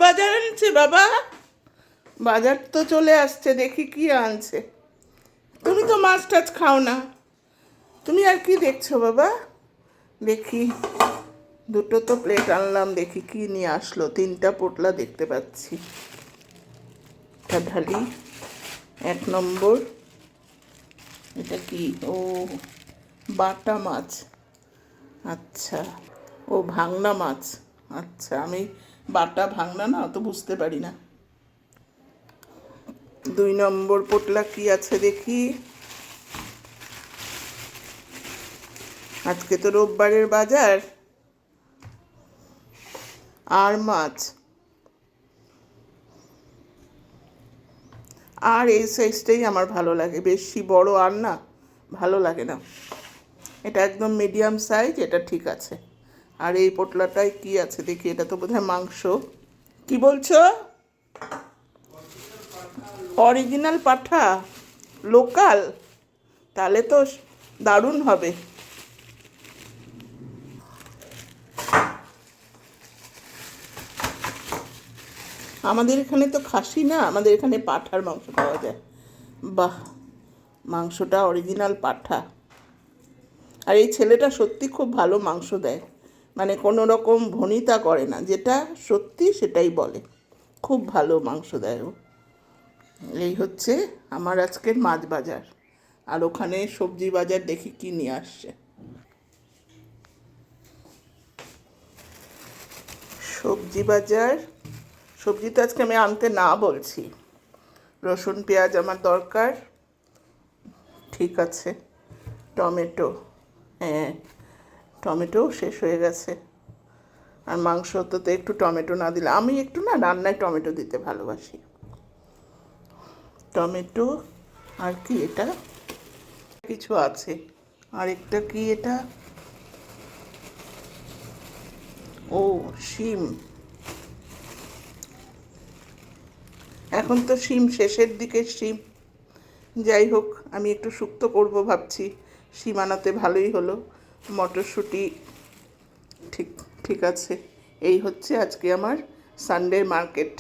বাজার আনছে বাবা? বাজার তো চলে আসছে, দেখি কি আনছে। তুমি তো মাছ টাছ খাও না, তুমি আর কি দেখছো বাবা? দেখি, দুটো তো প্লেট আনলাম, দেখি কি নিয়ে আসলো। 3টা পোটলা দেখতে পাচ্ছি। এটা ঢালি। 1 নম্বর। এটা কি? ও, বাটা মাছ। আচ্ছা, ও ভাংনা মাছ। আচ্ছা, আমি বাটা ভাংনা না অত বুঝতে পারি না। 2 নম্বর পোটলা কি আছে দেখি। আজকে তো রোববারের বাজার। আর মাছ, আর এই সাইজটাই আমার ভালো লাগে, বেশি বড় আর না ভালো লাগে না। এটা একদম মিডিয়াম সাইজ, এটা ঠিক আছে। আর এই পোটলাটায় কি আছে দেখি, এটা তো বোধহয় মাংস। কি বলছো? অরিজিনাল পাঠা? লোকাল? তাহলে তো দারুণ হবে। আমাদের এখানে তো খাসি না, আমাদের এখানে পাঠার মাংস পাওয়া যায়। বাহ, মাংসটা অরিজিনাল পাঠা। আর এই ছেলেটা সত্যি খুব ভালো মাংস দেয়, মানে কোনো রকম ভনিতা করে না, যেটা সত্যি সেটাই বলে। খুব ভালো মাংস দেয় ও। এই হচ্ছে আমার আজকের মাছ বাজার। আর ওখানে সবজি বাজার দেখি কি নিয়ে আসছে। সবজি বাজার, সবজি তো আজকে আমি আনতে না বলছি। রসুন পেঁয়াজ আমার দরকার, ঠিক আছে। টমেটো, হ্যাঁ, টমেটো শেষ হয়ে গেছে। আর মাংস তো একটু টমেটো না দিলে, আমি একটু না রান্নায় টমেটো দিতে ভালোবাসি। টমেটো। আর কি এটা? কিছু আছে। আর একটা কি এটা? ও, শিম। এখন তো শিম শেষের দিকে শিম। যাই হোক, আমি একটু শুক্তো করব ভাবছি। শিম আনাতে ভালোই হলো। মটরশুঁটি, ঠিক ঠিক আছে। এই হচ্ছে আজকে আমার সানডের মার্কেট।